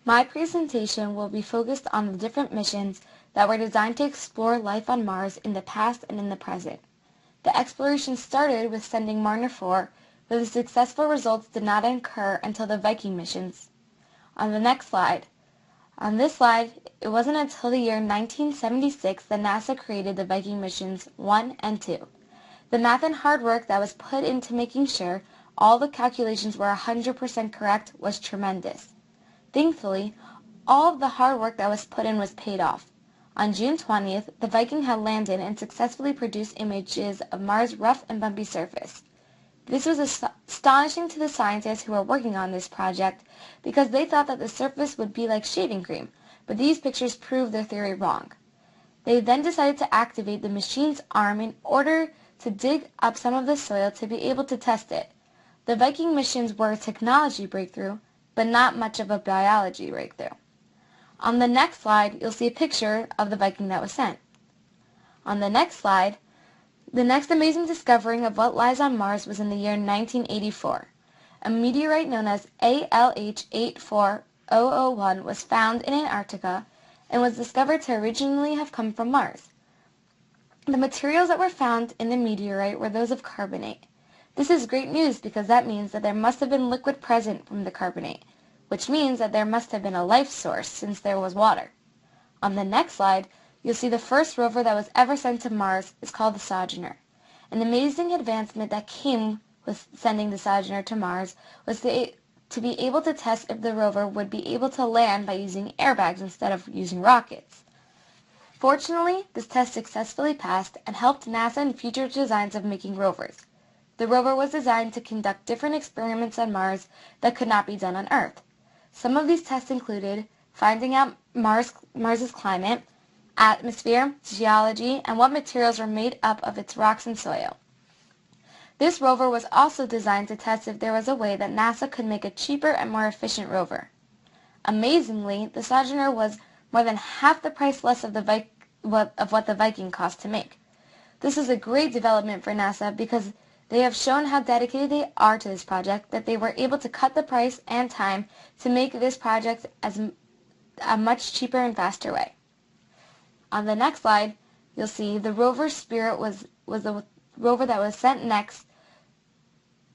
My presentation will be focused on the different missions that were designed to explore life on Mars in the past and in the present. The exploration started with sending Mariner 4, but the successful results did not occur until the Viking missions. On the next slide. On this slide, it wasn't until the year 1976 that NASA created the Viking missions 1 and 2. The math and hard work that was put into making sure all the calculations were 100% correct was tremendous. Thankfully, all of the hard work that was put in was paid off. On June 20th, the Viking had landed and successfully produced images of Mars' rough and bumpy surface. This was astonishing to the scientists who were working on this project because they thought that the surface would be like shaving cream, but these pictures proved their theory wrong. They then decided to activate the machine's arm in order to dig up some of the soil to be able to test it. The Viking missions were a technology breakthrough, but not much of a biology breakthrough. On the next slide, you'll see a picture of the Viking that was sent. On the next slide, the next amazing discovery of what lies on Mars was in the year 1984. A meteorite known as ALH 84001 was found in Antarctica and was discovered to originally have come from Mars. The materials that were found in the meteorite were those of carbonate. This is great news because that means that there must have been liquid present from the carbonate, which means that there must have been a life source since there was water. On the next slide, you'll see the first rover that was ever sent to Mars is called the Sojourner. An amazing advancement that came with sending the Sojourner to Mars was to be able to test if the rover would be able to land by using airbags instead of using rockets. Fortunately, this test successfully passed and helped NASA in future designs of making rovers. The rover was designed to conduct different experiments on Mars that could not be done on Earth. Some of these tests included finding out Mars's climate, atmosphere, geology, and what materials were made up of its rocks and soil. This rover was also designed to test if there was a way that NASA could make a cheaper and more efficient rover. Amazingly, the Sojourner was more than half the price less of what the Viking cost to make. This is a great development for NASA because they have shown how dedicated they are to this project that they were able to cut the price and time to make this project as a much cheaper and faster way. On the next slide, you'll see the rover Spirit was the rover that was sent next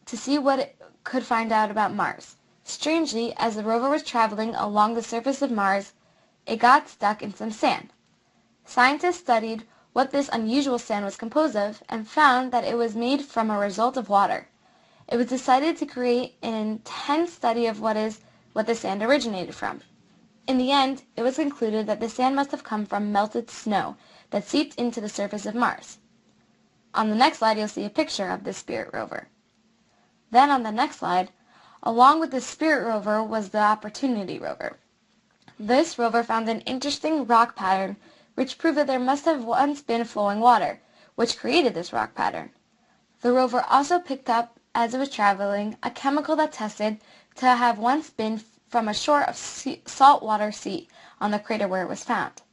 to see what it could find out about Mars. Strangely, as the rover was traveling along the surface of Mars, it got stuck in some sand. Scientists studied what this unusual sand was composed of and found that it was made from a result of water. It was decided to create an intense study of what the sand originated from. In the end, it was concluded that the sand must have come from melted snow that seeped into the surface of Mars. On the next slide, you'll see a picture of the Spirit rover. Then on the next slide, along with the Spirit rover was the Opportunity rover. This rover found an interesting rock pattern which proved that there must have once been flowing water, which created this rock pattern. The rover also picked up, as it was traveling, a chemical that tested to have once been from a shore of saltwater sea on the crater where it was found.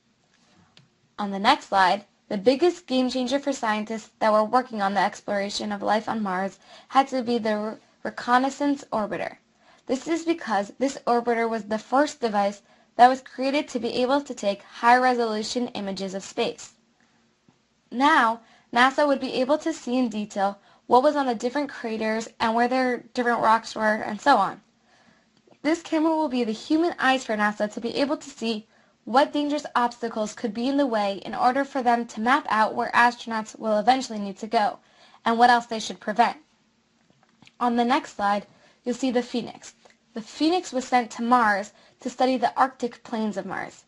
On the next slide, the biggest game changer for scientists that were working on the exploration of life on Mars had to be the Reconnaissance Orbiter. This is because this orbiter was the first device that was created to be able to take high-resolution images of space. Now, NASA would be able to see in detail what was on the different craters and where their different rocks were and so on. This camera will be the human eyes for NASA to be able to see what dangerous obstacles could be in the way in order for them to map out where astronauts will eventually need to go and what else they should prevent. On the next slide, you'll see the Phoenix. The Phoenix was sent to Mars to study the Arctic plains of Mars.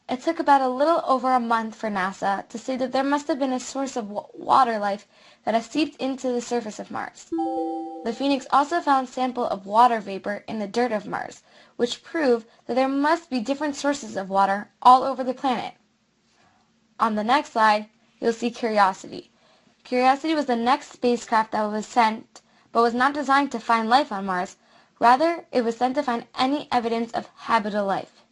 It took about a little over a month for NASA to say that there must have been a source of water life that has seeped into the surface of Mars. The Phoenix also found a sample of water vapor in the dirt of Mars, which proved that there must be different sources of water all over the planet. On the next slide, you'll see Curiosity. Curiosity was the next spacecraft that was sent, but was not designed to find life on Mars. Rather, it was sent to find any evidence of habitable life.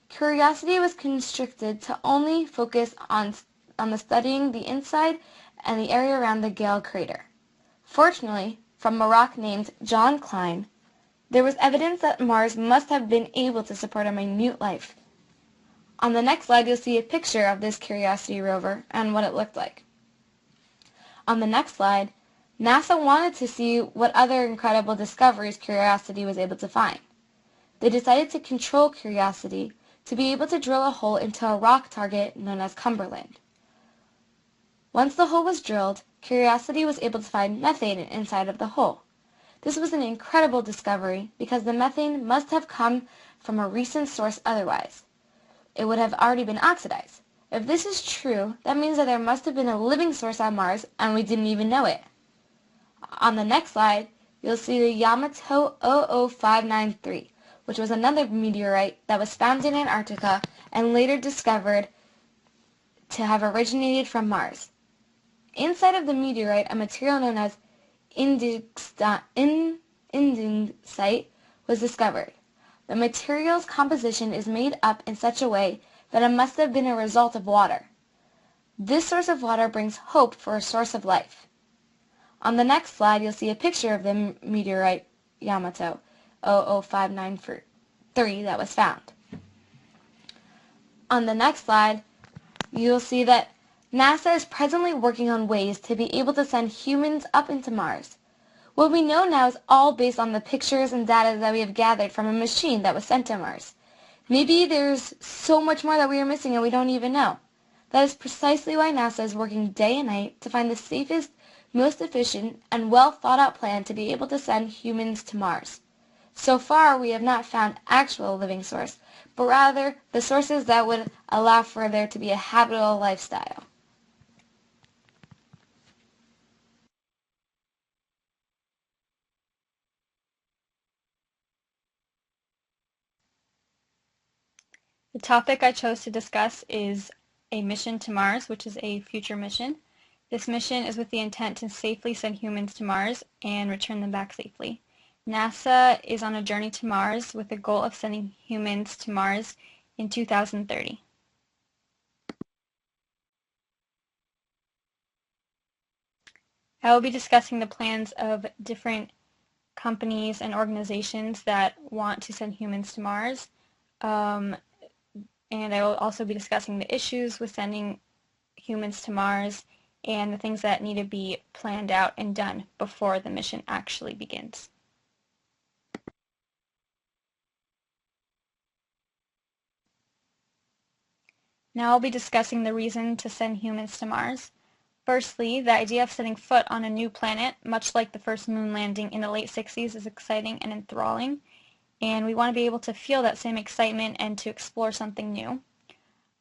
Curiosity was constricted to only focus on the studying the inside and the area around the Gale crater. Fortunately, from a rock named John Klein, There was evidence that Mars must have been able to support a minute life. On the next slide, you'll see a picture of this Curiosity rover and what it looked like. On the next slide, NASA wanted to see what other incredible discoveries Curiosity was able to find. They decided to control Curiosity to be able to drill a hole into a rock target known as Cumberland. Once the hole was drilled, Curiosity was able to find methane inside of the hole. This was an incredible discovery because the methane must have come from a recent source otherwise. It would have already been oxidized. If this is true, that means that there must have been a living source on Mars and we didn't even know it. On the next slide, you'll see the Yamato 00593, which was another meteorite that was found in Antarctica and later discovered to have originated from Mars. Inside of the meteorite, a material known as andesite was discovered. The material's composition is made up in such a way that it must have been a result of water. This source of water brings hope for a source of life. On the next slide, you'll see a picture of the meteorite Yamato 00593 that was found. On the next slide, you'll see that NASA is presently working on ways to be able to send humans up into Mars. What we know now is all based on the pictures and data that we have gathered from a machine that was sent to Mars. Maybe there's so much more that we are missing and we don't even know. That is precisely why NASA is working day and night to find the safest, most efficient, and well thought out plan to be able to send humans to Mars. So far, we have not found actual living source, but rather the sources that would allow for there to be a habitable lifestyle. The topic I chose to discuss is a mission to Mars, which is a future mission. This mission is with the intent to safely send humans to Mars and return them back safely. NASA is on a journey to Mars with the goal of sending humans to Mars in 2030. I will be discussing the plans of different companies and organizations that want to send humans to Mars. And I will also be discussing the issues with sending humans to Mars and the things that need to be planned out and done before the mission actually begins. Now I'll be discussing the reason to send humans to Mars. Firstly, the idea of setting foot on a new planet, much like the first moon landing in the late 60s, is exciting and enthralling, and we want to be able to feel that same excitement and to explore something new.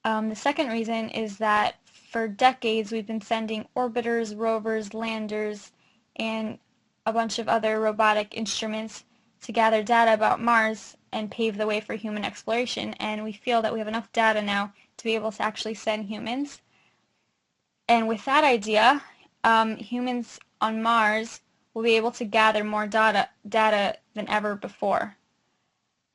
The second reason is that for decades we've been sending orbiters, rovers, landers, and a bunch of other robotic instruments to gather data about Mars and pave the way for human exploration, and we feel that we have enough data now to be able to actually send humans. And with that idea, humans on Mars will be able to gather more data than ever before.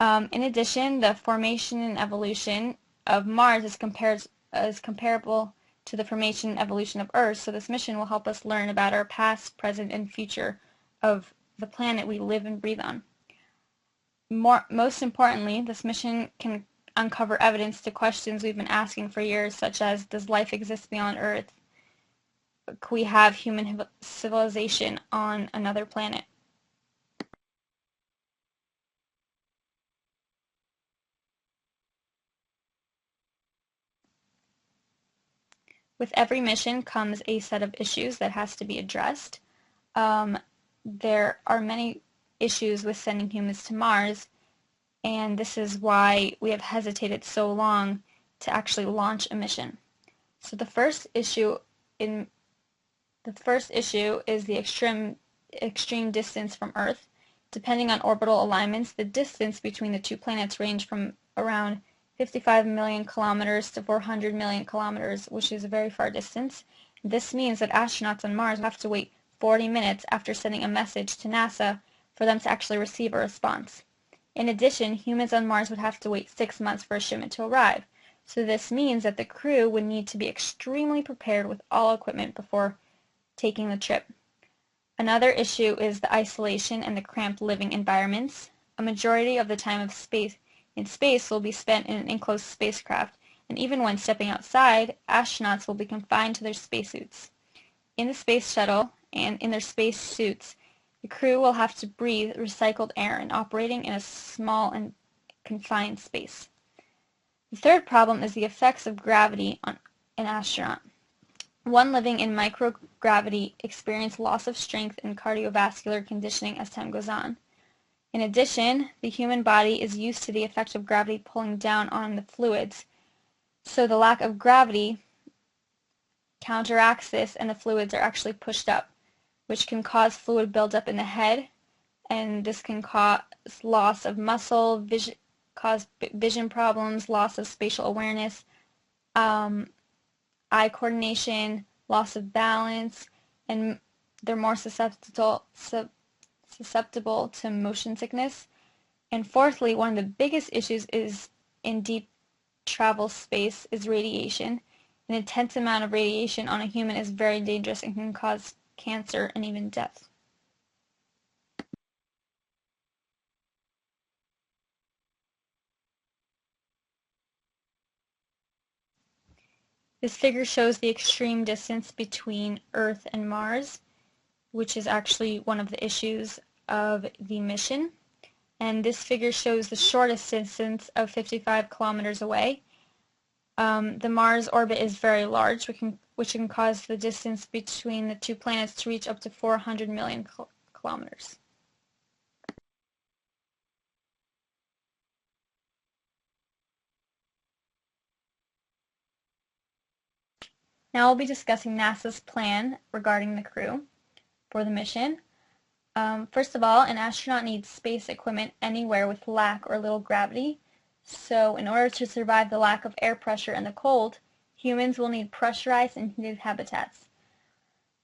In addition, the formation and evolution of Mars is comparable to the formation and evolution of Earth, so this mission will help us learn about our past, present, and future of the planet we live and breathe on. Most importantly, this mission can uncover evidence to questions we've been asking for years, such as, does life exist beyond Earth? Could we have human civilization on another planet? With every mission comes a set of issues that has to be addressed. There are many issues with sending humans to Mars, and this is why we have hesitated so long to actually launch a mission. So the first issue is the extreme distance from Earth. Depending on orbital alignments, the distance between the two planets range from around 55 million kilometers to 400 million kilometers, which is a very far distance. This means that astronauts on Mars have to wait 40 minutes after sending a message to NASA for them to actually receive a response. In addition, humans on Mars would have to wait 6 months for a shipment to arrive. So this means that the crew would need to be extremely prepared with all equipment before taking the trip. Another issue is the isolation and the cramped living environments. a majority of the time of space in space will be spent in an enclosed spacecraft, and even when stepping outside, astronauts will be confined to their spacesuits. In the space shuttle and in their space suits, the crew will have to breathe recycled air and operating in a small and confined space. The third problem is the effects of gravity on an astronaut. One living in microgravity experiences loss of strength and cardiovascular conditioning as time goes on. In addition, the human body is used to the effect of gravity pulling down on the fluids, so the lack of gravity counteracts this and the fluids are actually pushed up, which can cause fluid buildup in the head, and this can cause loss of muscle, cause vision problems, loss of spatial awareness, eye coordination, loss of balance, and they're more susceptible to motion sickness. And fourthly, one of the biggest issues is in deep travel space is radiation. An intense amount of radiation on a human is very dangerous and can cause cancer and even death. This figure shows the extreme distance between Earth and Mars, which is actually one of the issues of the mission. And this figure shows the shortest distance of 55 kilometers away. The Mars orbit is very large, which can cause the distance between the two planets to reach up to 400 million kilometers. Now we'll be discussing NASA's plan regarding the crew for the mission. First of all, an astronaut needs space equipment anywhere with lack or little gravity. So in order to survive the lack of air pressure and the cold, humans will need pressurized and heated habitats.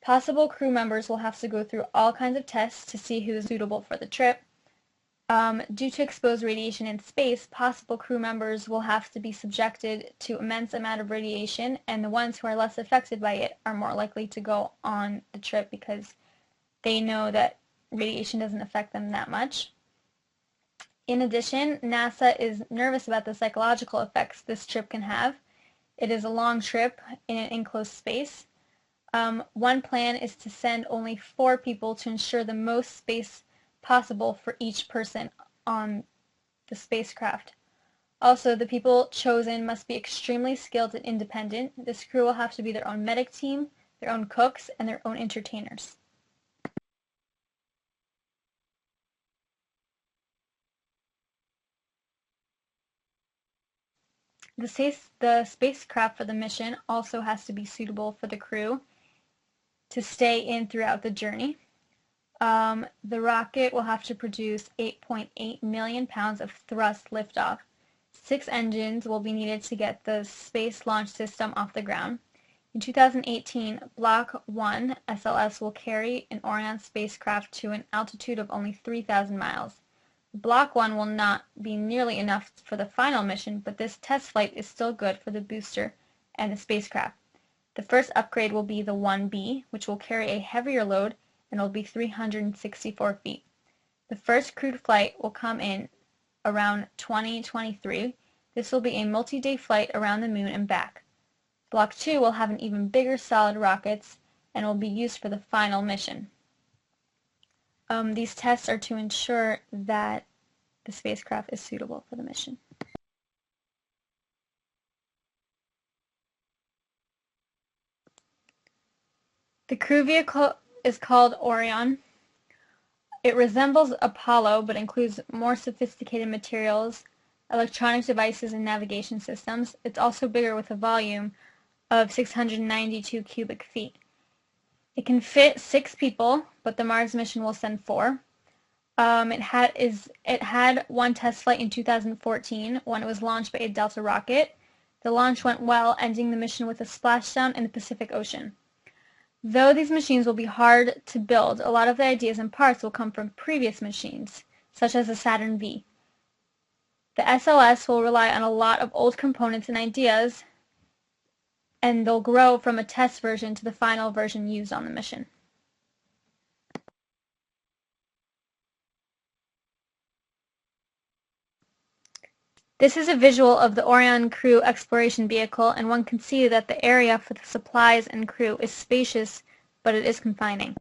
Possible crew members will have to go through all kinds of tests to see who is suitable for the trip. Due to exposed radiation in space, possible crew members will have to be subjected to immense amount of radiation, and the ones who are less affected by it are more likely to go on the trip because they know that radiation doesn't affect them that much. In addition, NASA is nervous about the psychological effects this trip can have. It is a long trip in an enclosed space. One plan is to send only 4 people to ensure the most space possible for each person on the spacecraft. Also, the people chosen must be extremely skilled and independent. This crew will have to be their own medic team, their own cooks, and their own entertainers. The spacecraft for the mission also has to be suitable for the crew to stay in throughout the journey. The rocket will have to produce 8.8 million pounds of thrust liftoff. 6 engines will be needed to get the Space Launch System off the ground. In 2018, Block 1 SLS will carry an Orion spacecraft to an altitude of only 3,000 miles. Block 1 will not be nearly enough for the final mission, but this test flight is still good for the booster and the spacecraft. The first upgrade will be the 1B, which will carry a heavier load and will be 364 feet. The first crewed flight will come in around 2023. This will be a multi-day flight around the moon and back. Block 2 will have an even bigger solid rockets and will be used for the final mission. These tests are to ensure that the spacecraft is suitable for the mission. The crew vehicle is called Orion. It resembles Apollo but includes more sophisticated materials, electronic devices, and navigation systems. It's also bigger with a volume of 692 cubic feet. It can fit 6 people, but the Mars mission will send 4. It had one test flight in 2014 when it was launched by a Delta rocket. The launch went well, ending the mission with a splashdown in the Pacific Ocean. Though these machines will be hard to build, a lot of the ideas and parts will come from previous machines, such as the Saturn V. The SLS will rely on a lot of old components and ideas, and they'll grow from a test version to the final version used on the mission. This is a visual of the Orion crew exploration vehicle, and one can see that the area for the supplies and crew is spacious, but it is confining.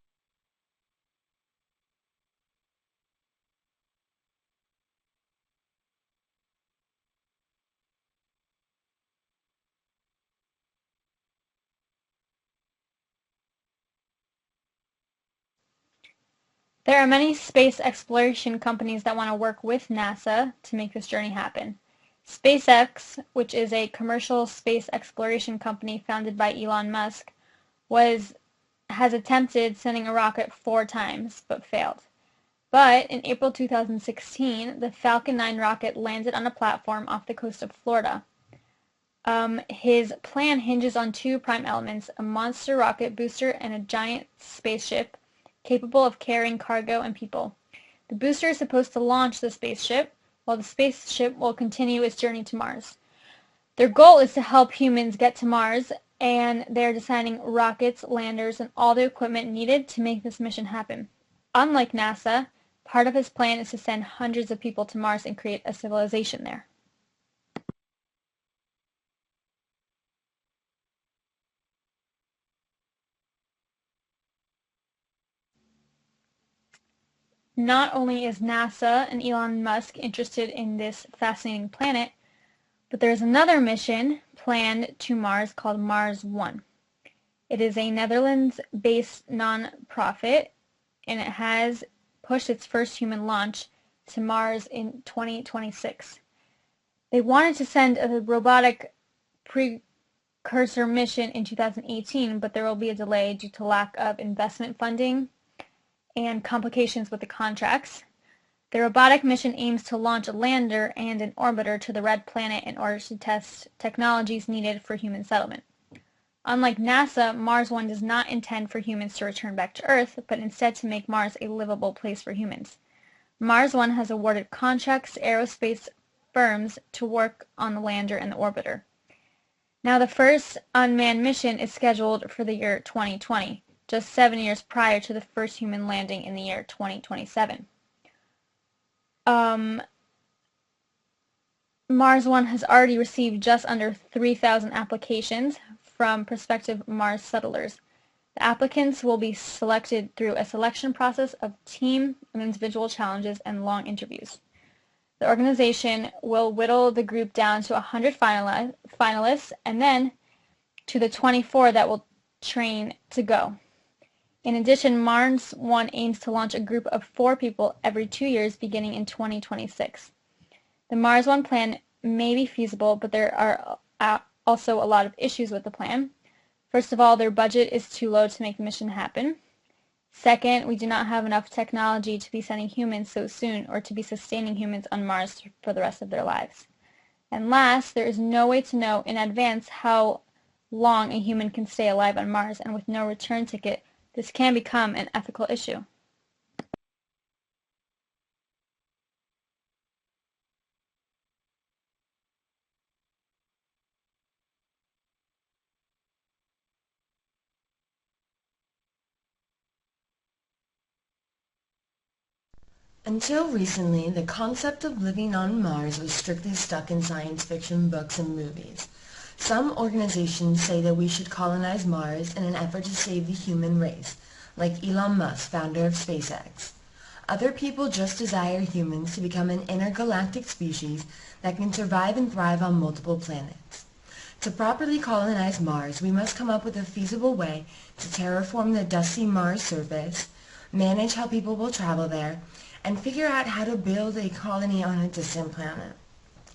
There are many space exploration companies that want to work with NASA to make this journey happen. SpaceX, which is a commercial space exploration company founded by Elon Musk, has attempted sending a rocket 4 times, but failed. But in April 2016, the Falcon 9 rocket landed on a platform off the coast of Florida. His plan hinges on 2 prime elements, a monster rocket booster and a giant spaceship capable of carrying cargo and people. The booster is supposed to launch the spaceship, while the spaceship will continue its journey to Mars. Their goal is to help humans get to Mars, and they're designing rockets, landers, and all the equipment needed to make this mission happen. Unlike NASA, part of his plan is to send hundreds of people to Mars and create a civilization there. Not only is NASA and Elon Musk interested in this fascinating planet, but there is another mission planned to Mars called Mars 1. It is a Netherlands-based non-profit, and it has pushed its first human launch to Mars in 2026. They wanted to send a robotic precursor mission in 2018, but there will be a delay due to lack of investment funding and complications with the contracts. The robotic mission aims to launch a lander and an orbiter to the red planet in order to test technologies needed for human settlement. Unlike NASA, Mars 1 does not intend for humans to return back to Earth, but instead to make Mars a livable place for humans. Mars 1 has awarded contracts to aerospace firms to work on the lander and the orbiter. Now, the first unmanned mission is scheduled for the year 2020, just 7 years prior to the first human landing in the year 2027. Mars 1 has already received just under 3,000 applications from prospective Mars settlers. The applicants will be selected through a selection process of team and individual challenges and long interviews. The organization will whittle the group down to 100 finalists and then to the 24 that will train to go. In addition, Mars 1 aims to launch a group of 4 people every 2 years beginning in 2026. The Mars 1 plan may be feasible, but there are also a lot of issues with the plan. First of all, their budget is too low to make the mission happen. Second, we do not have enough technology to be sending humans so soon or to be sustaining humans on Mars for the rest of their lives. And last, there is no way to know in advance how long a human can stay alive on Mars, and with no return ticket, this can become an ethical issue. Until recently, the concept of living on Mars was strictly stuck in science fiction books and movies. Some organizations say that we should colonize Mars in an effort to save the human race, like Elon Musk, founder of SpaceX. Other people just desire humans to become an intergalactic species that can survive and thrive on multiple planets. To properly colonize Mars, we must come up with a feasible way to terraform the dusty Mars surface, manage how people will travel there, and figure out how to build a colony on a distant planet.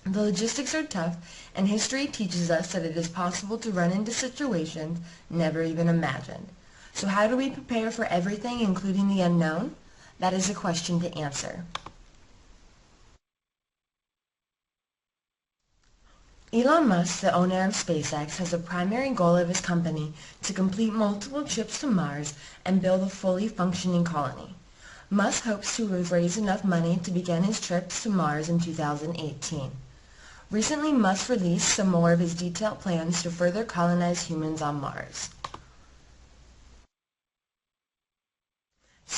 The logistics are tough, and history teaches us that it is possible to run into situations never even imagined. So how do we prepare for everything, including the unknown? That is a question to answer. Elon Musk, the owner of SpaceX, has a primary goal of his company to complete multiple trips to Mars and build a fully functioning colony. Musk hopes to have raised enough money to begin his trips to Mars in 2018. Recently, Musk released some more of his detailed plans to further colonize humans on Mars.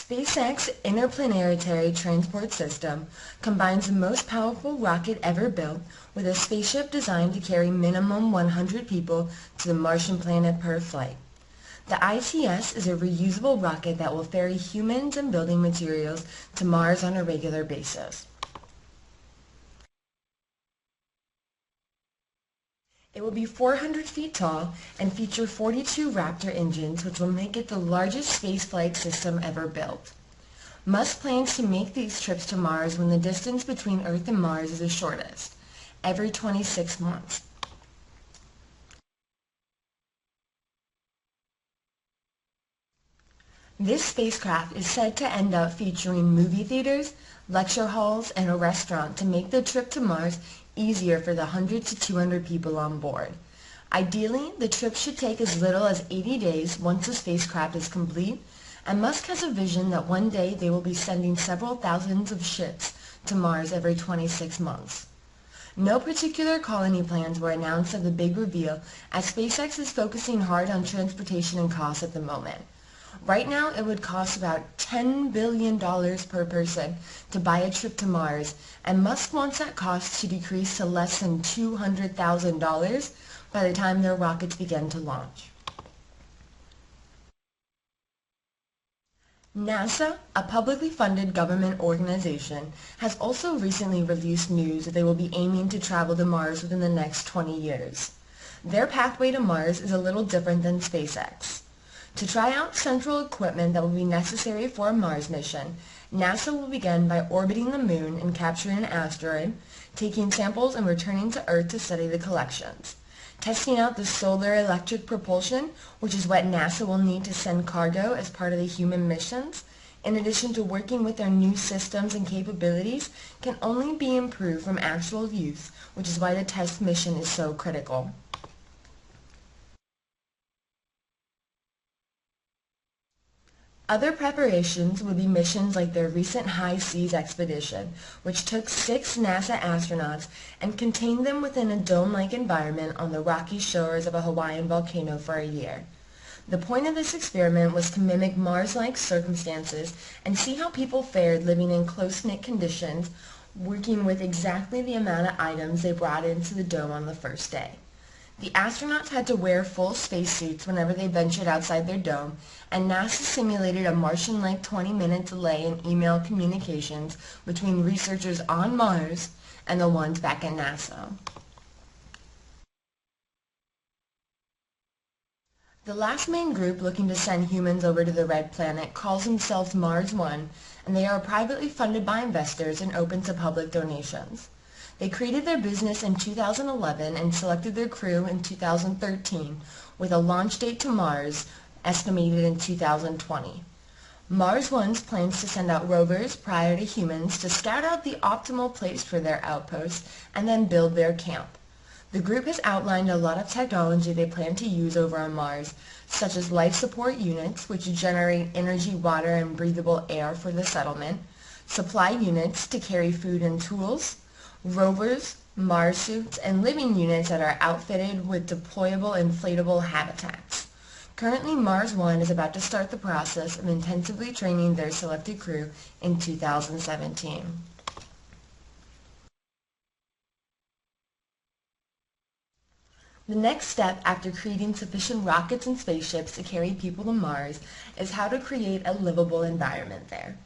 SpaceX Interplanetary Transport System combines the most powerful rocket ever built with a spaceship designed to carry minimum 100 people to the Martian planet per flight. The ITS is a reusable rocket that will ferry humans and building materials to Mars on a regular basis. It will be 400 feet tall and feature 42 Raptor engines, which will make it the largest spaceflight system ever built. Musk plans to make these trips to Mars when the distance between Earth and Mars is the shortest, every 26 months. This spacecraft is said to end up featuring movie theaters, lecture halls, and a restaurant to make the trip to Mars easier for the 100 to 200 people on board. Ideally, the trip should take as little as 80 days once the spacecraft is complete, and Musk has a vision that one day they will be sending several thousands of ships to Mars every 26 months. No particular colony plans were announced at the big reveal, as SpaceX is focusing hard on transportation and costs at the moment. Right now, it would cost about $10 billion per person to buy a trip to Mars, and Musk wants that cost to decrease to less than $200,000 by the time their rockets begin to launch. NASA, a publicly funded government organization, has also recently released news that they will be aiming to travel to Mars within the next 20 years. Their pathway to Mars is a little different than SpaceX. To try out central equipment that will be necessary for a Mars mission, NASA will begin by orbiting the Moon and capturing an asteroid, taking samples and returning to Earth to study the collections, testing out the solar electric propulsion, which is what NASA will need to send cargo as part of the human missions, in addition to working with their new systems and capabilities, can only be improved from actual use, which is why the test mission is so critical. Other preparations would be missions like their recent High Seas expedition, which took 6 NASA astronauts and contained them within a dome-like environment on the rocky shores of a Hawaiian volcano for a year. The point of this experiment was to mimic Mars-like circumstances and see how people fared living in close-knit conditions, working with exactly the amount of items they brought into the dome on the first day. The astronauts had to wear full spacesuits whenever they ventured outside their dome, and NASA simulated a Martian-like 20-minute delay in email communications between researchers on Mars and the ones back at NASA. The last main group looking to send humans over to the Red Planet calls themselves Mars One, and they are privately funded by investors and open to public donations. They created their business in 2011 and selected their crew in 2013, with a launch date to Mars estimated in 2020. Mars One's plans to send out rovers prior to humans to scout out the optimal place for their outpost and then build their camp. The group has outlined a lot of technology they plan to use over on Mars, such as life support units, which generate energy, water, and breathable air for the settlement, supply units to carry food and tools, rovers, Mars suits, and living units that are outfitted with deployable inflatable habitats. Currently, Mars One is about to start the process of intensively training their selected crew in 2017. The next step after creating sufficient rockets and spaceships to carry people to Mars is how to create a livable environment there.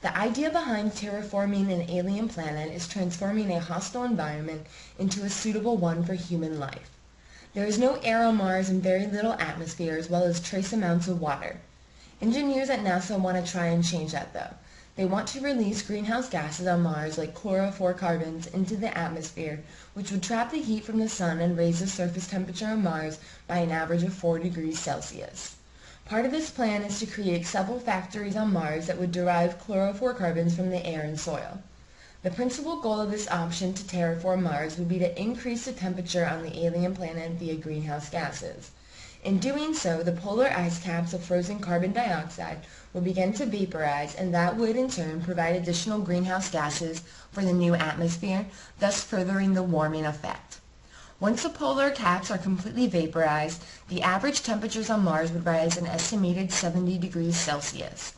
The idea behind terraforming an alien planet is transforming a hostile environment into a suitable one for human life. There is no air on Mars and very little atmosphere, as well as trace amounts of water. Engineers at NASA want to try and change that though. They want to release greenhouse gases on Mars like chlorofluorocarbons into the atmosphere, which would trap the heat from the sun and raise the surface temperature on Mars by an average of 4 degrees Celsius. Part of this plan is to create several factories on Mars that would derive chlorofluorocarbons from the air and soil. The principal goal of this option to terraform Mars would be to increase the temperature on the alien planet via greenhouse gases. In doing so, the polar ice caps of frozen carbon dioxide would begin to vaporize, and that would in turn provide additional greenhouse gases for the new atmosphere, thus furthering the warming effect. Once the polar caps are completely vaporized, the average temperatures on Mars would rise an estimated 70 degrees Celsius.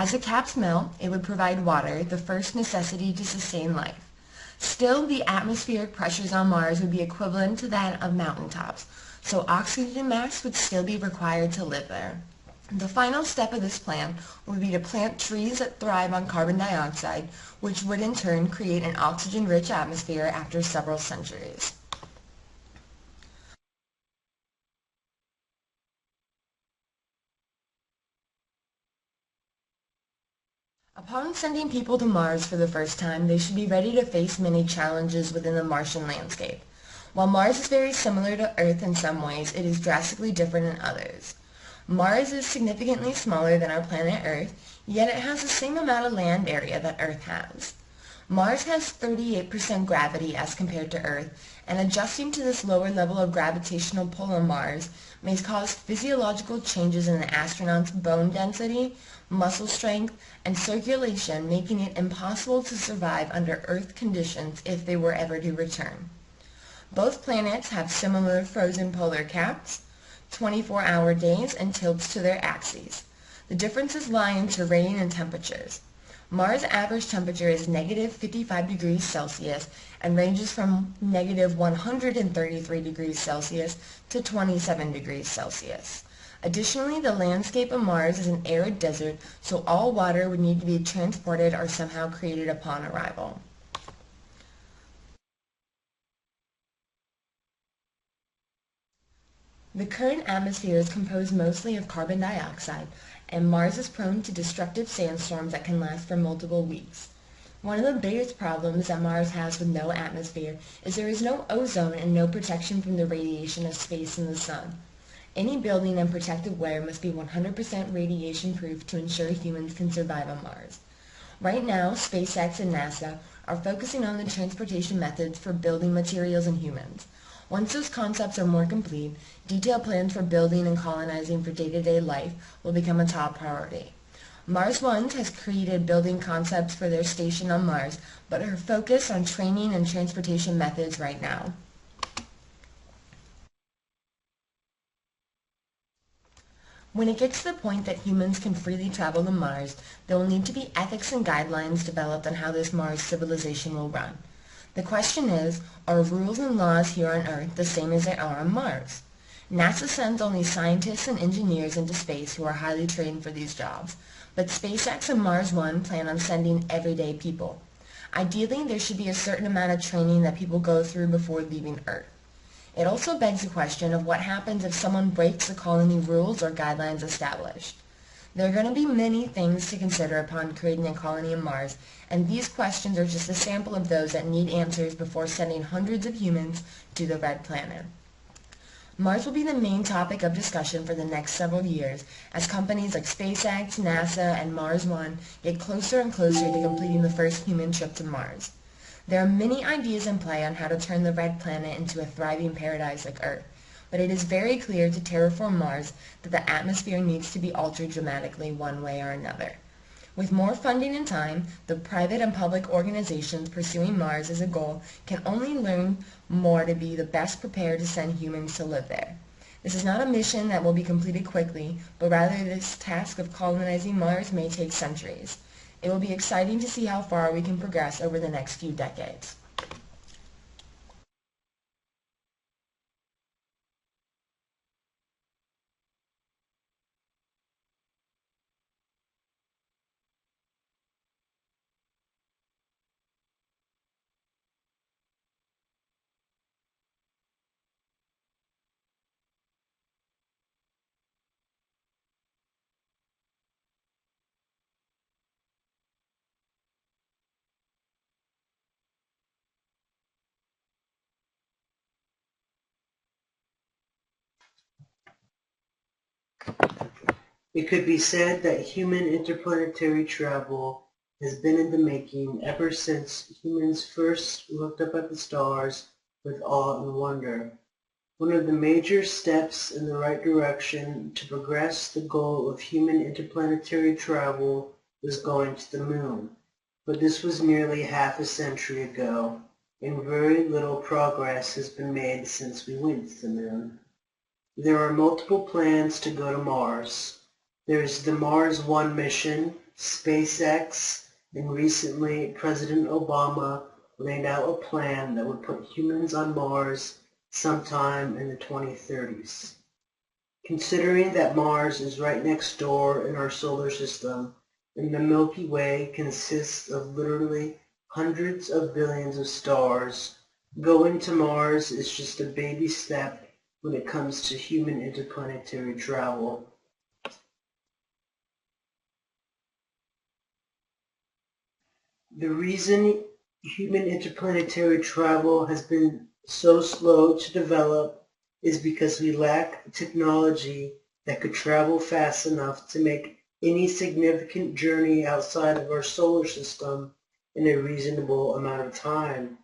As the caps melt, it would provide water, the first necessity to sustain life. Still, the atmospheric pressures on Mars would be equivalent to that of mountaintops, so oxygen masks would still be required to live there. The final step of this plan would be to plant trees that thrive on carbon dioxide, which would in turn create an oxygen-rich atmosphere after several centuries. Upon sending people to Mars for the first time, they should be ready to face many challenges within the Martian landscape. While Mars is very similar to Earth in some ways, it is drastically different in others. Mars is significantly smaller than our planet Earth, yet it has the same amount of land area that Earth has. Mars has 38% gravity as compared to Earth, and adjusting to this lower level of gravitational pull on Mars may cause physiological changes in the astronaut's bone density, muscle strength, and circulation, making it impossible to survive under Earth conditions if they were ever to return. Both planets have similar frozen polar caps, 24-hour days, and tilts to their axes. The differences lie in terrain and temperatures. Mars' average temperature is negative 55 degrees Celsius and ranges from negative 133 degrees Celsius to 27 degrees Celsius. Additionally, the landscape of Mars is an arid desert, so all water would need to be transported or somehow created upon arrival. The current atmosphere is composed mostly of carbon dioxide, and Mars is prone to destructive sandstorms that can last for multiple weeks. One of the biggest problems that Mars has with no atmosphere is there is no ozone and no protection from the radiation of space and the sun. Any building and protective wear must be 100% radiation proof to ensure humans can survive on Mars. Right now, SpaceX and NASA are focusing on the transportation methods for building materials and humans. Once those concepts are more complete, detailed plans for building and colonizing for day-to-day life will become a top priority. Mars One has created building concepts for their station on Mars, but are focused on training and transportation methods right now. When it gets to the point that humans can freely travel to Mars, there will need to be ethics and guidelines developed on how this Mars civilization will run. The question is, are rules and laws here on Earth the same as they are on Mars? NASA sends only scientists and engineers into space who are highly trained for these jobs, but SpaceX and Mars One plan on sending everyday people. Ideally, there should be a certain amount of training that people go through before leaving Earth. It also begs the question of what happens if someone breaks the colony rules or guidelines established. There are going to be many things to consider upon creating a colony on Mars, and these questions are just a sample of those that need answers before sending hundreds of humans to the Red Planet. Mars will be the main topic of discussion for the next several years as companies like SpaceX, NASA, and Mars One get closer and closer to completing the first human trip to Mars. There are many ideas in play on how to turn the Red Planet into a thriving paradise like Earth, but it is very clear to terraform Mars that the atmosphere needs to be altered dramatically one way or another. With more funding and time, the private and public organizations pursuing Mars as a goal can only learn more to be the best prepared to send humans to live there. This is not a mission that will be completed quickly, but rather this task of colonizing Mars may take centuries. It will be exciting to see how far we can progress over the next few decades. It could be said that human interplanetary travel has been in the making ever since humans first looked up at the stars with awe and wonder. One of the major steps in the right direction to progress the goal of human interplanetary travel was going to the moon, but this was nearly half a century ago, and very little progress has been made since we went to the moon. There are multiple plans to go to Mars. There is the Mars One mission, SpaceX, and recently President Obama laid out a plan that would put humans on Mars sometime in the 2030s. Considering that Mars is right next door in our solar system, and the Milky Way consists of literally hundreds of billions of stars, going to Mars is just a baby step when it comes to human interplanetary travel. The reason human interplanetary travel has been so slow to develop is because we lack technology that could travel fast enough to make any significant journey outside of our solar system in a reasonable amount of time.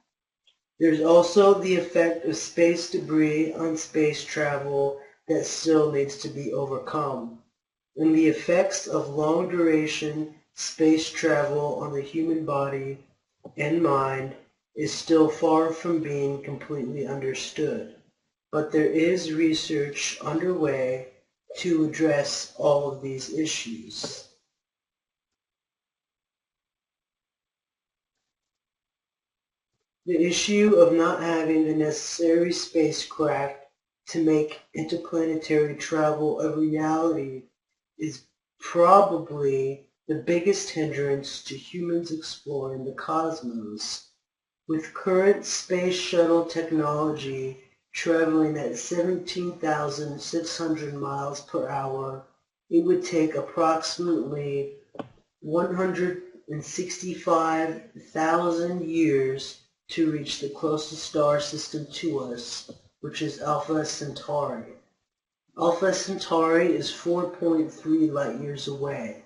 There's also the effect of space debris on space travel that still needs to be overcome, and the effects of long-duration space travel on the human body and mind is still far from being completely understood. But there is research underway to address all of these issues. The issue of not having the necessary spacecraft to make interplanetary travel a reality is probably the biggest hindrance to humans exploring the cosmos. With current space shuttle technology traveling at 17,600 miles per hour, it would take approximately 165,000 years to reach the closest star system to us, which is Alpha Centauri. Alpha Centauri is 4.3 light years away,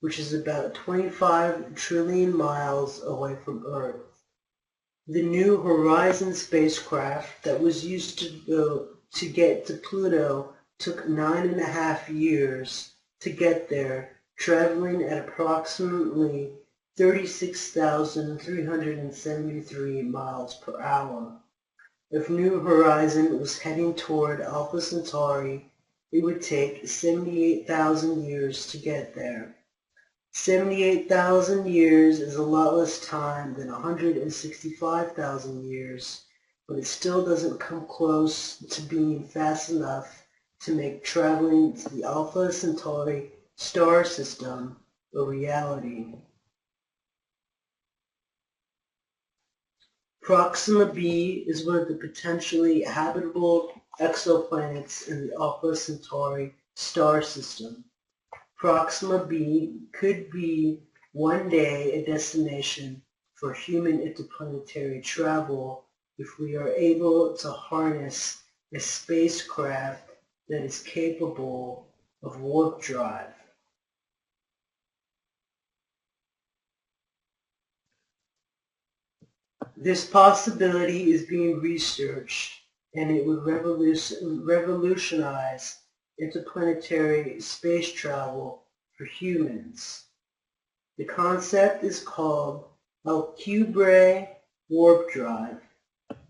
which is about 25 trillion miles away from Earth. The New Horizons spacecraft that was used to get to Pluto took 9.5 years to get there, traveling at approximately 36,373 miles per hour. If New Horizons was heading toward Alpha Centauri, it would take 78,000 years to get there. 78,000 years is a lot less time than 165,000 years, but it still doesn't come close to being fast enough to make traveling to the Alpha Centauri star system a reality. Proxima b is one of the potentially habitable exoplanets in the Alpha Centauri star system. Proxima b could be one day a destination for human interplanetary travel if we are able to harness a spacecraft that is capable of warp drive. This possibility is being researched, and it would revolutionize interplanetary space travel for humans. The concept is called Alcubierre warp drive.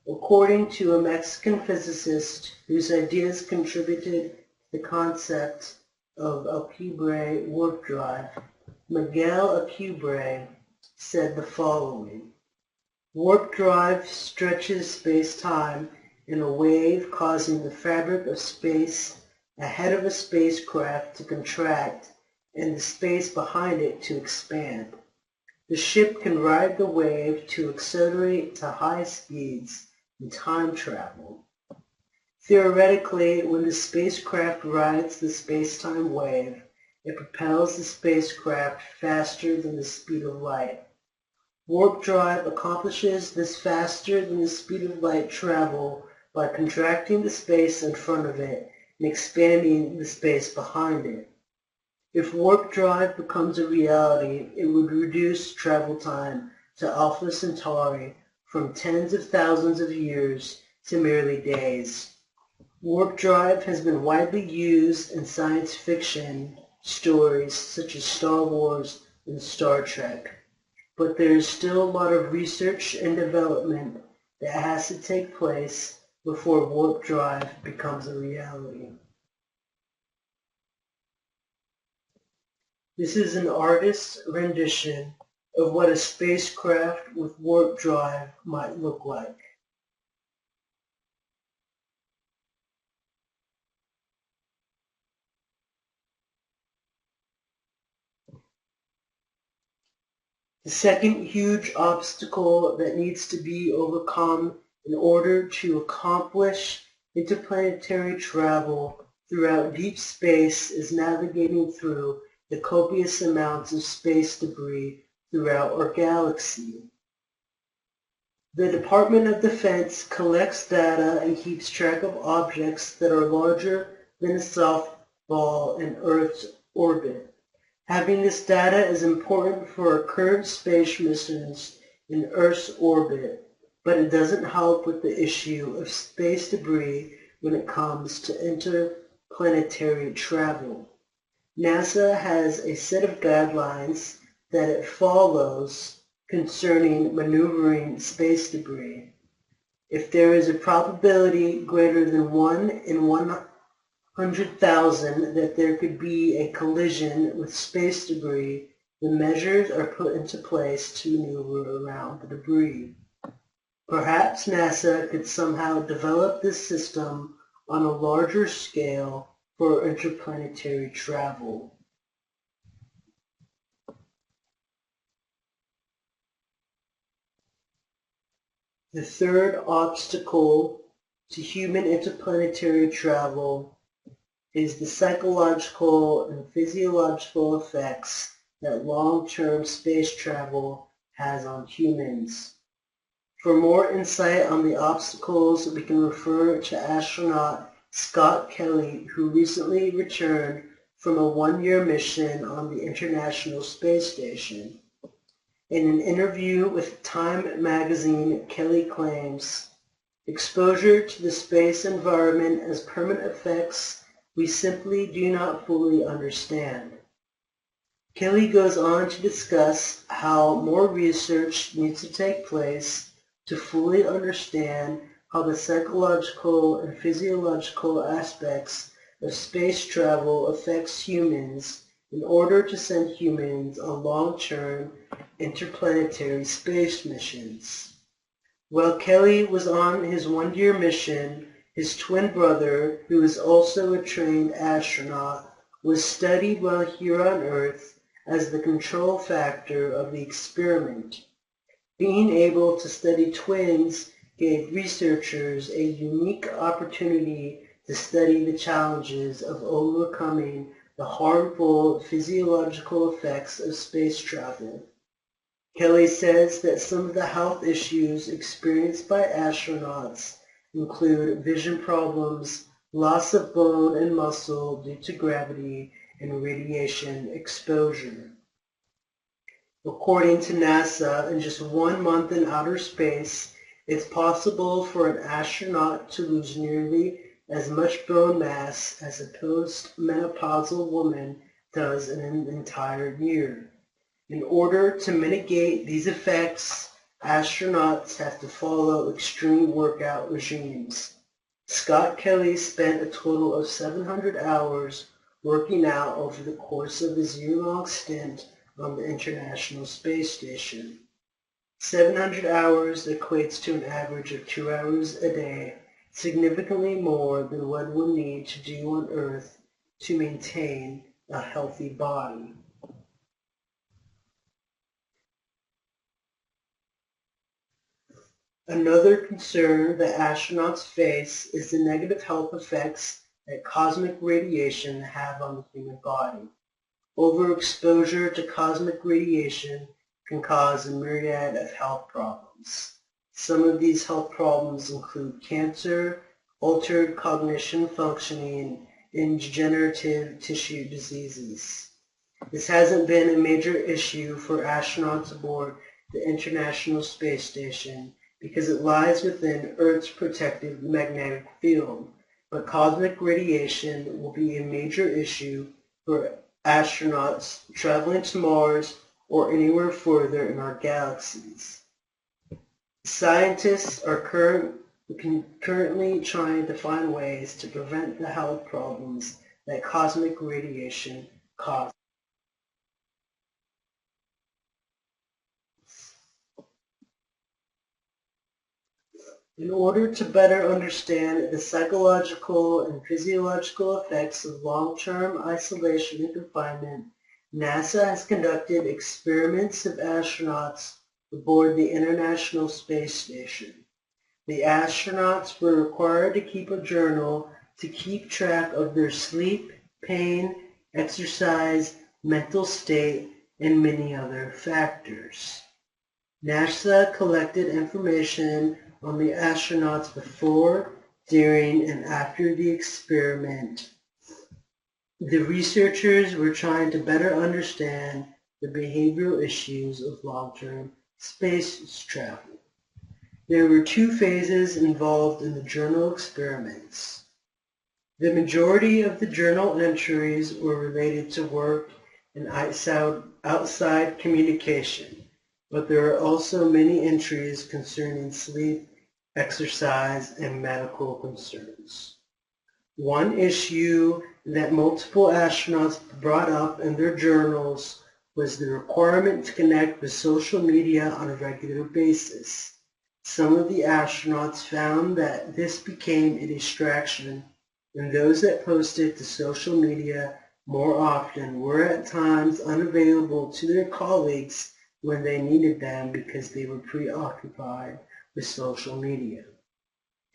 According to a Mexican physicist whose ideas contributed to the concept of Alcubierre warp drive, Miguel Alcubierre said the following: "Warp drive stretches space-time in a wave, causing the fabric of space ahead of a spacecraft to contract and the space behind it to expand. The ship can ride the wave to accelerate to high speeds and time travel. Theoretically, when the spacecraft rides the space-time wave, it propels the spacecraft faster than the speed of light. Warp drive accomplishes this faster than the speed of light travel by contracting the space in front of it and expanding the space behind it. If warp drive becomes a reality, it would reduce travel time to Alpha Centauri from tens of thousands of years to merely days." Warp drive has been widely used in science fiction stories such as Star Wars and Star Trek, but there is still a lot of research and development that has to take place before warp drive becomes a reality. This is an artist's rendition of what a spacecraft with warp drive might look like. The second huge obstacle that needs to be overcome in order to accomplish interplanetary travel throughout deep space is navigating through the copious amounts of space debris throughout our galaxy. The Department of Defense collects data and keeps track of objects that are larger than a softball in Earth's orbit. Having this data is important for our current space missions in Earth's orbit, but it doesn't help with the issue of space debris when it comes to interplanetary travel. NASA has a set of guidelines that it follows concerning maneuvering space debris. If there is a probability greater than 1 in 100,000 that there could be a collision with space debris, the measures are put into place to maneuver around the debris. Perhaps NASA could somehow develop this system on a larger scale for interplanetary travel. The third obstacle to human interplanetary travel is the psychological and physiological effects that long-term space travel has on humans. For more insight on the obstacles, we can refer to astronaut Scott Kelly, who recently returned from a one-year mission on the International Space Station. In an interview with Time magazine, Kelly claims, "Exposure to the space environment has permanent effects we simply do not fully understand." Kelly goes on to discuss how more research needs to take place to fully understand how the psychological and physiological aspects of space travel affects humans in order to send humans on long-term interplanetary space missions. While Kelly was on his one-year mission, his twin brother, who is also a trained astronaut, was studied while here on Earth as the control factor of the experiment. Being able to study twins gave researchers a unique opportunity to study the challenges of overcoming the harmful physiological effects of space travel. Kelly says that some of the health issues experienced by astronauts include vision problems, loss of bone and muscle due to gravity, and radiation exposure. According to NASA, in just 1 month in outer space, it's possible for an astronaut to lose nearly as much bone mass as a post-menopausal woman does in an entire year. In order to mitigate these effects, astronauts have to follow extreme workout regimes. Scott Kelly spent a total of 700 hours working out over the course of his year-long stint on the International Space Station. 700 hours equates to an average of 2 hours a day, significantly more than one would need to do on Earth to maintain a healthy body. Another concern that astronauts face is the negative health effects that cosmic radiation have on the human body. Overexposure to cosmic radiation can cause a myriad of health problems. Some of these health problems include cancer, altered cognition functioning, and degenerative tissue diseases. This hasn't been a major issue for astronauts aboard the International Space Station because it lies within Earth's protective magnetic field, but cosmic radiation will be a major issue for astronauts traveling to Mars or anywhere further in our galaxies. Scientists are currently trying to find ways to prevent the health problems that cosmic radiation causes. In order to better understand the psychological and physiological effects of long-term isolation and confinement, NASA has conducted experiments of astronauts aboard the International Space Station. The astronauts were required to keep a journal to keep track of their sleep, pain, exercise, mental state, and many other factors. NASA collected information on the astronauts before, during, and after the experiment. The researchers were trying to better understand the behavioral issues of long-term space travel. There were two phases involved in the journal experiments. The majority of the journal entries were related to work and outside communication, but there are also many entries concerning sleep, exercise, and medical concerns. One issue that multiple astronauts brought up in their journals was the requirement to connect with social media on a regular basis. Some of the astronauts found that this became a distraction, and those that posted to social media more often were at times unavailable to their colleagues when they needed them because they were preoccupied with social media.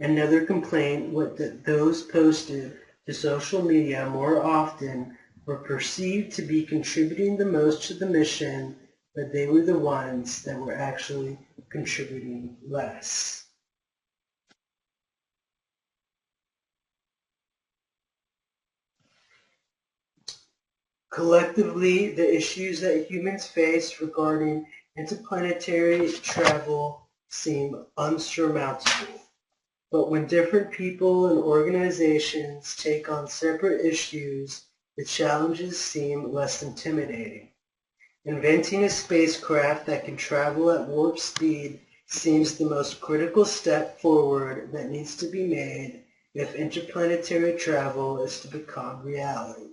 Another complaint was that those posted to social media more often were perceived to be contributing the most to the mission, but they were the ones that were actually contributing less. Collectively, the issues that humans face regarding interplanetary travel seem unsurmountable. But when different people and organizations take on separate issues, the challenges seem less intimidating. Inventing a spacecraft that can travel at warp speed seems the most critical step forward that needs to be made if interplanetary travel is to become reality.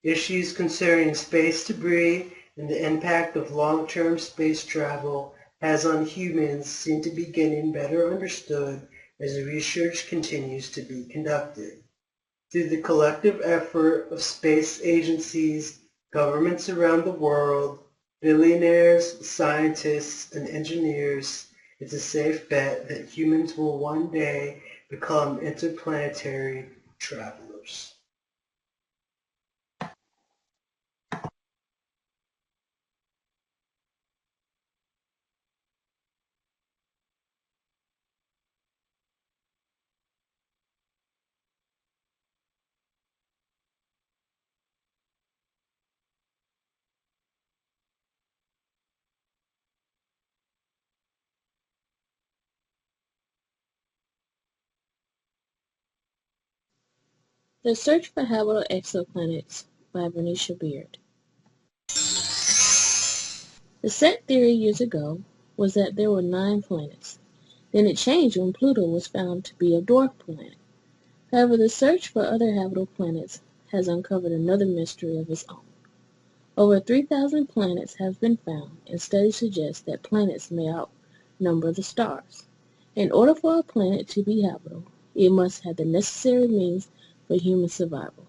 Issues concerning space debris and the impact of long-term space travel has on humans seem to be getting better understood as research continues to be conducted. Through the collective effort of space agencies, governments around the world, billionaires, scientists, and engineers, it's a safe bet that humans will one day become interplanetary travelers. The Search for Habitable Exoplanets by Bernicia Beard. The set theory years ago was that there were 9 planets. Then it changed when Pluto was found to be a dwarf planet. However, the search for other habitable planets has uncovered another mystery of its own. Over 3,000 planets have been found, and studies suggest that planets may outnumber the stars. In order for a planet to be habitable, it must have the necessary means for human survival.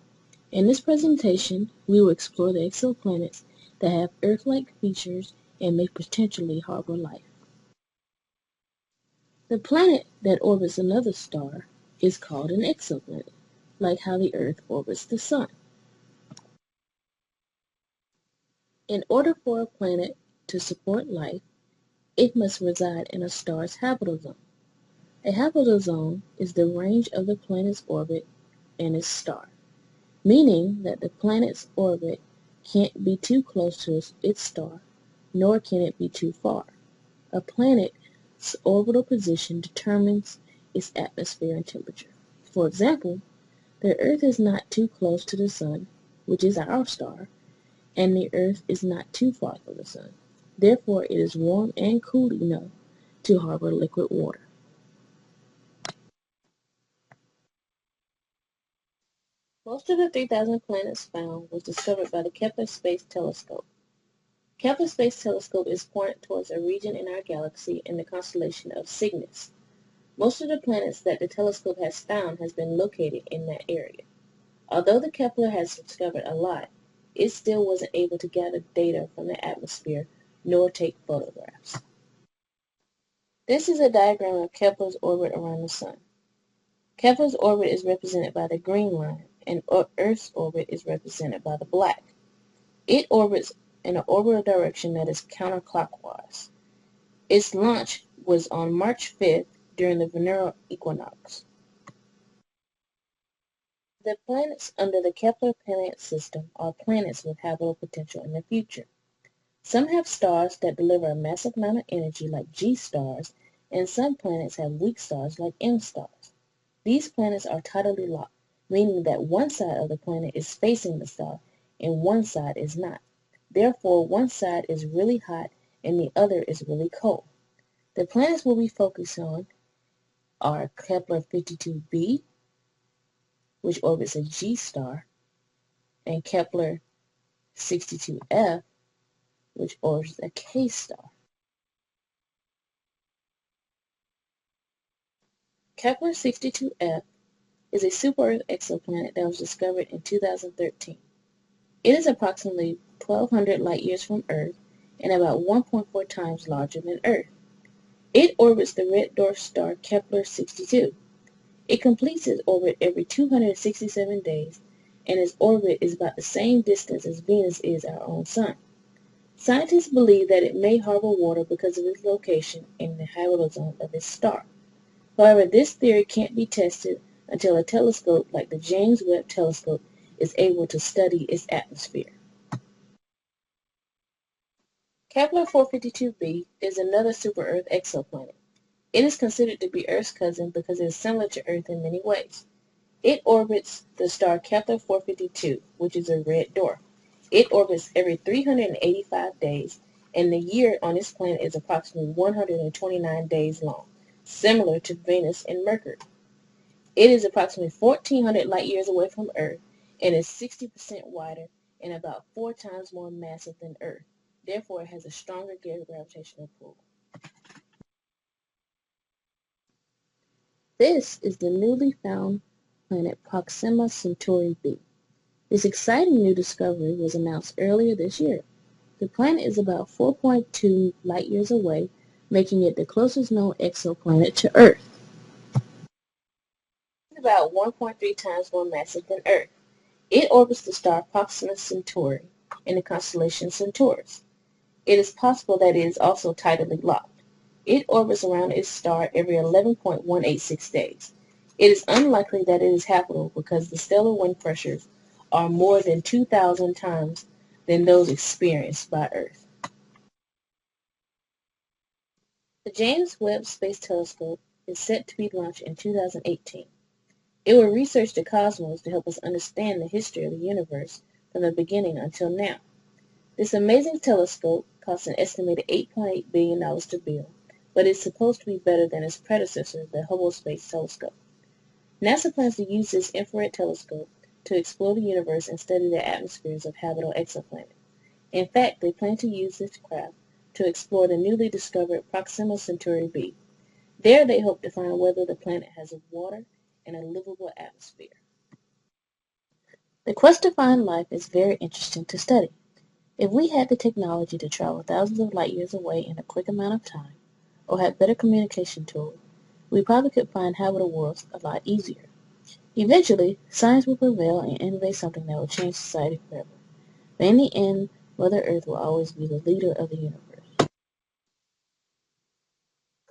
In this presentation, we will explore the exoplanets that have Earth-like features and may potentially harbor life. The planet that orbits another star is called an exoplanet, like how the Earth orbits the Sun. In order for a planet to support life, it must reside in a star's habitable zone. A habitable zone is the range of the planet's orbit and its star, meaning that the planet's orbit can't be too close to its star, nor can it be too far. A planet's orbital position determines its atmosphere and temperature. For example, the Earth is not too close to the Sun, which is our star, and the Earth is not too far from the Sun. Therefore, it is warm and cool enough to harbor liquid water. Most of the 3,000 planets found was discovered by the Kepler Space Telescope. Kepler Space Telescope is pointed towards a region in our galaxy in the constellation of Cygnus. Most of the planets that the telescope has found has been located in that area. Although the Kepler has discovered a lot, it still wasn't able to gather data from the atmosphere nor take photographs. This is a diagram of Kepler's orbit around the Sun. Kepler's orbit is represented by the green line, and Earth's orbit is represented by the black. It orbits in an orbital direction that is counterclockwise. Its launch was on March 5th during the vernal equinox. The planets under the Kepler planet system are planets with habitable potential in the future. Some have stars that deliver a massive amount of energy like G stars, and some planets have weak stars like M stars. These planets are tidally locked, meaning that one side of the planet is facing the star and one side is not. Therefore, one side is really hot and the other is really cold. The planets we'll be focusing on are Kepler 52b, which orbits a G star, and Kepler 62f, which orbits a K star. Kepler 62f is a super-Earth exoplanet that was discovered in 2013. It is approximately 1,200 light-years from Earth and about 1.4 times larger than Earth. It orbits the red dwarf star Kepler 62. It completes its orbit every 267 days, and its orbit is about the same distance as Venus is our own Sun. Scientists believe that it may harbor water because of its location in the habitable zone of its star. However, this theory can't be tested until a telescope like the James Webb Telescope is able to study its atmosphere. Kepler 452b is another super-Earth exoplanet. It is considered to be Earth's cousin because it is similar to Earth in many ways. It orbits the star Kepler 452, which is a red dwarf. It orbits every 385 days, and the year on this planet is approximately 129 days long, similar to Venus and Mercury. It is approximately 1,400 light-years away from Earth and is 60% wider and about 4 times more massive than Earth. Therefore, it has a stronger gravitational pull. This is the newly found planet Proxima Centauri b. This exciting new discovery was announced earlier this year. The planet is about 4.2 light-years away, making it the closest known exoplanet to Earth. It is about 1.3 times more massive than Earth. It orbits the star Proxima Centauri in the constellation Centaurus. It is possible that it is also tidally locked. It orbits around its star every 11.186 days. It is unlikely that it is habitable because the stellar wind pressures are more than 2,000 times than those experienced by Earth. The James Webb Space Telescope is set to be launched in 2018. It will research the cosmos to help us understand the history of the universe from the beginning until now. This amazing telescope cost an estimated $8.8 billion to build, but it's supposed to be better than its predecessor, the Hubble Space Telescope. NASA plans to use this infrared telescope to explore the universe and study the atmospheres of habitable exoplanets. In fact, they plan to use this craft to explore the newly discovered Proxima Centauri b. There they hope to find whether the planet has water and a livable atmosphere. The quest to find life is very interesting to study. If we had the technology to travel thousands of light years away in a quick amount of time, or had better communication tools, we probably could find habitable worlds a lot easier. Eventually, science will prevail and innovate something that will change society forever. But in the end, Mother Earth will always be the leader of the universe.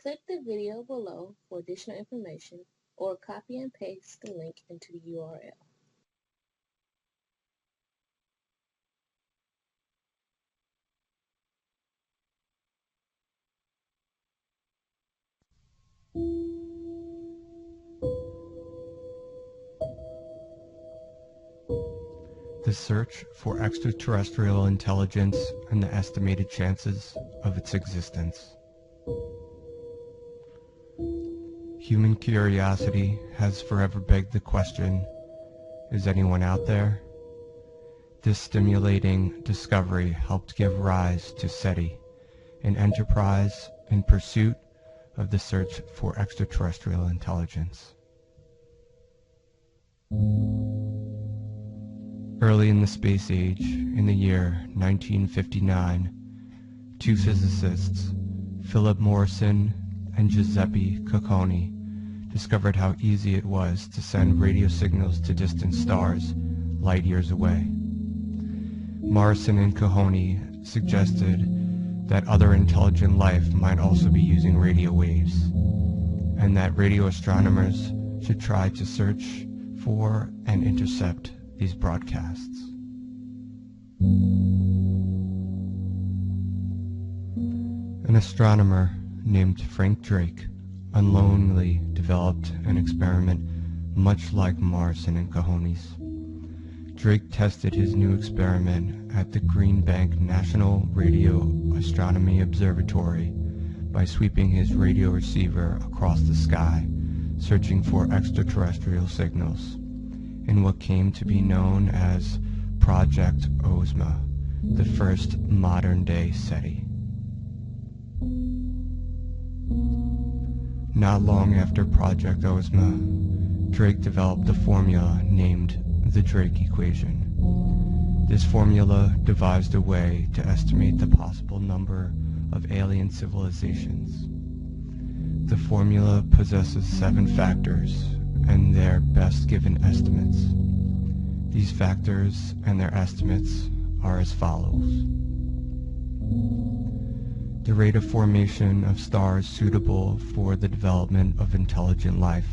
Click the video below for additional information, or copy and paste the link into the URL. The search for extraterrestrial intelligence and the estimated chances of its existence. Human curiosity has forever begged the question, is anyone out there? This stimulating discovery helped give rise to SETI, an enterprise in pursuit of the search for extraterrestrial intelligence. Early in the space age, in the year 1959, two physicists, Philip Morrison and Giuseppe Cocconi, discovered how easy it was to send radio signals to distant stars light years away. Morrison and Cocconi suggested that other intelligent life might also be using radio waves, and that radio astronomers should try to search for and intercept these broadcasts. An astronomer named Frank Drake unknowingly developed an experiment much like Morrison and Cocconi's. Drake tested his new experiment at the Green Bank National Radio Astronomy Observatory by sweeping his radio receiver across the sky, searching for extraterrestrial signals, in what came to be known as Project Ozma, the first modern-day SETI. Not long after Project Ozma, Drake developed a formula named the Drake equation. This formula devised a way to estimate the possible number of alien civilizations. The formula possesses 7 factors and their best given estimates. These factors and their estimates are as follows. The rate of formation of stars suitable for the development of intelligent life,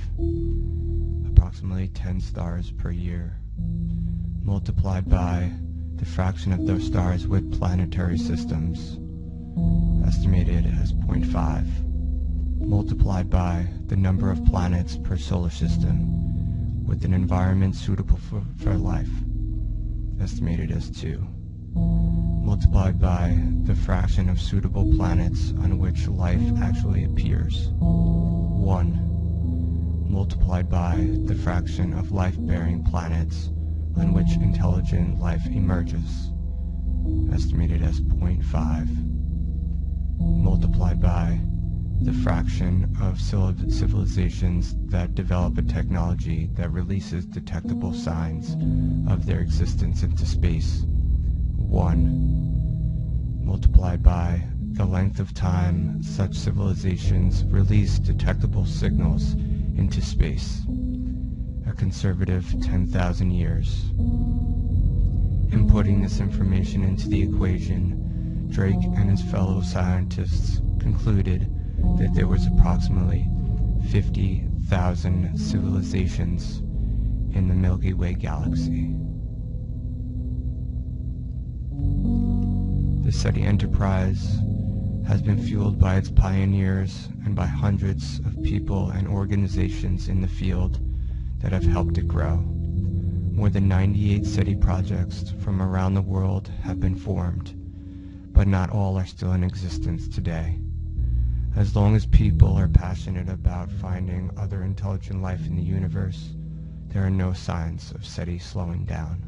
approximately 10 stars per year, multiplied by the fraction of those stars with planetary systems, estimated as 0.5, multiplied by the number of planets per solar system with an environment suitable for life, estimated as 2, multiplied by the fraction of suitable planets on which life actually appears, 1, multiplied by the fraction of life-bearing planets on which intelligent life emerges, estimated as 0.5, multiplied by the fraction of civilizations that develop a technology that releases detectable signs of their existence into space, 1, multiplied by the length of time such civilizations release detectable signals into space, a conservative 10,000 years. Inputting this information into the equation, Drake and his fellow scientists concluded that there was approximately 50,000 civilizations in the Milky Way galaxy. The SETI enterprise has been fueled by its pioneers and by hundreds of people and organizations in the field that have helped it grow. More than 98 SETI projects from around the world have been formed, but not all are still in existence today. As long as people are passionate about finding other intelligent life in the universe, there are no signs of SETI slowing down.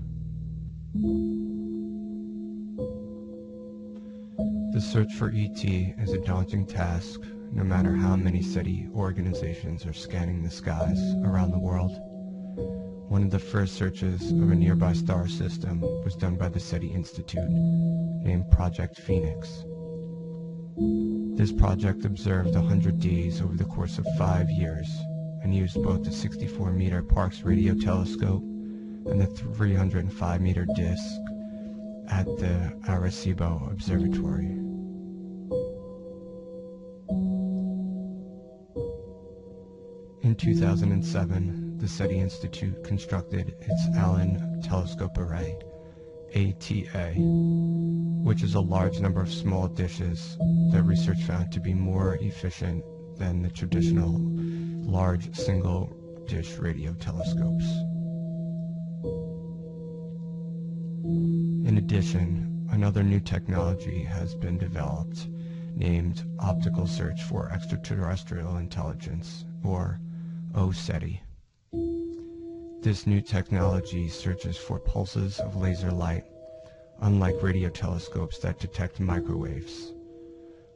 The search for ET is a daunting task, no matter how many SETI organizations are scanning the skies around the world. One of the first searches of a nearby star system was done by the SETI Institute, named Project Phoenix. This project observed 100 days over the course of 5 years and used both the 64-meter Parkes radio telescope and the 305-meter disk at the Arecibo Observatory. In 2007, the SETI Institute constructed its Allen Telescope Array, ATA, which is a large number of small dishes that research found to be more efficient than the traditional large single-dish radio telescopes. In addition, another new technology has been developed named Optical Search for Extraterrestrial Intelligence, or OSETI. This new technology searches for pulses of laser light, unlike radio telescopes that detect microwaves.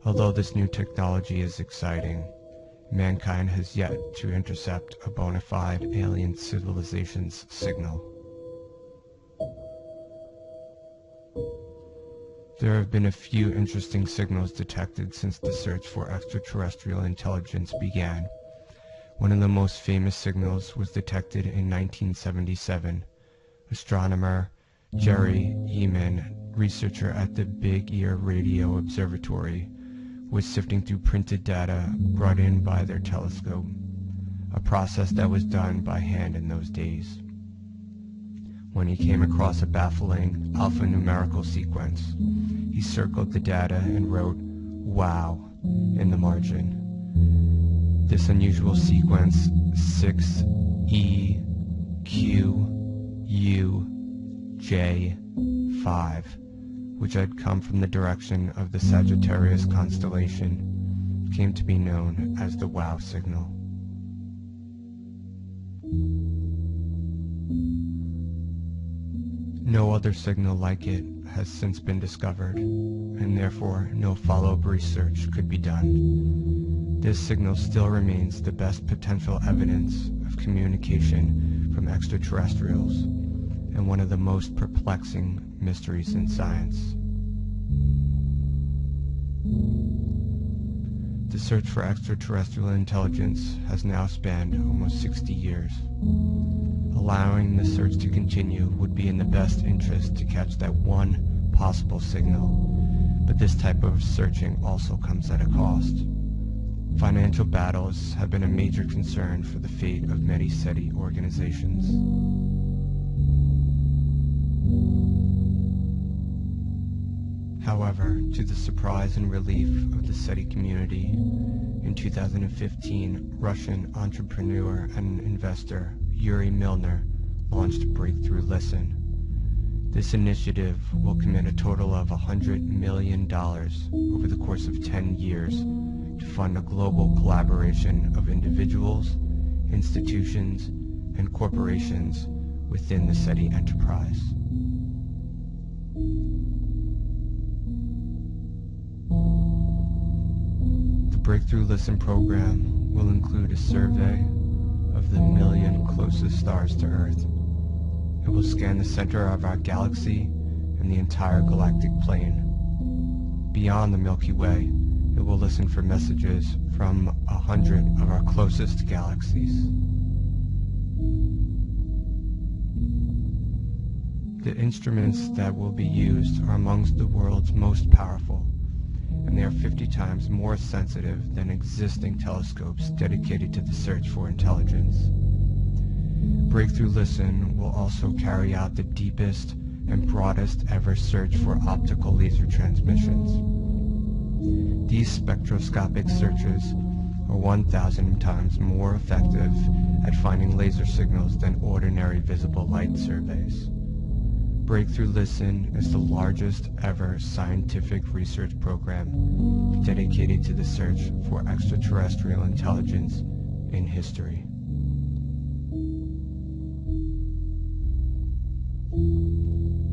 Although this new technology is exciting, mankind has yet to intercept a bona fide alien civilization's signal. There have been a few interesting signals detected since the search for extraterrestrial intelligence began. One of the most famous signals was detected in 1977. Astronomer Jerry Eman, researcher at the Big Ear Radio Observatory, was sifting through printed data brought in by their telescope, a process that was done by hand in those days. When he came across a baffling alphanumerical sequence, he circled the data and wrote "Wow" in the margin. This unusual sequence, 6EQUJ5, which had come from the direction of the Sagittarius constellation, came to be known as the WOW signal. No other signal like it has since been discovered, and therefore no follow-up research could be done. This signal still remains the best potential evidence of communication from extraterrestrials, and one of the most perplexing mysteries in science. The search for extraterrestrial intelligence has now spanned almost 60 years. Allowing the search to continue would be in the best interest to catch that one possible signal, but this type of searching also comes at a cost. Financial battles have been a major concern for the fate of many SETI organizations. However, to the surprise and relief of the SETI community, in 2015, Russian entrepreneur and investor Yuri Milner launched Breakthrough Listen. This initiative will commit a total of $100 million over the course of 10 years to fund a global collaboration of individuals, institutions, and corporations within the SETI enterprise. The Breakthrough Listen program will include a survey of the million closest stars to Earth. It will scan the center of our galaxy and the entire galactic plane. Beyond the Milky Way, it will listen for messages from 100 of our closest galaxies. The instruments that will be used are amongst the world's most powerful, and they are 50 times more sensitive than existing telescopes dedicated to the search for intelligence. Breakthrough Listen will also carry out the deepest and broadest ever search for optical laser transmissions. These spectroscopic searches are 1,000 times more effective at finding laser signals than ordinary visible light surveys. Breakthrough Listen is the largest ever scientific research program dedicated to the search for extraterrestrial intelligence in history.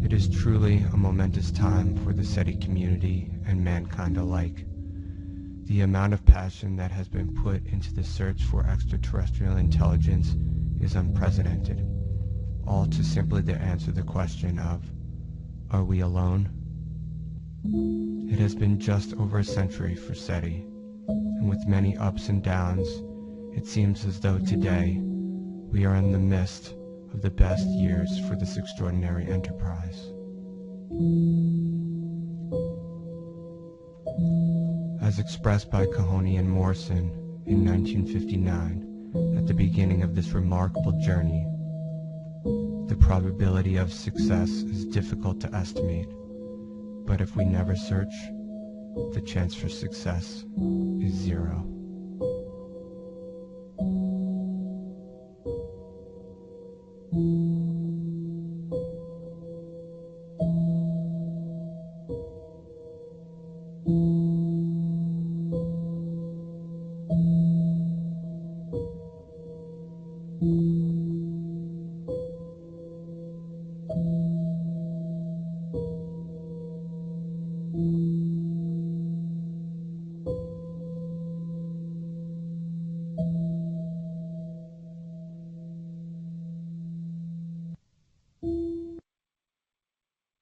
It is truly a momentous time for the SETI community and mankind alike. The amount of passion that has been put into the search for extraterrestrial intelligence is unprecedented, all to simply to answer the question of, are we alone? It has been just over a century for SETI, and with many ups and downs, it seems as though today we are in the midst of the best years for this extraordinary enterprise. As expressed by Mahoney and Morrison in 1959, at the beginning of this remarkable journey, the probability of success is difficult to estimate, but if we never search, the chance for success is zero.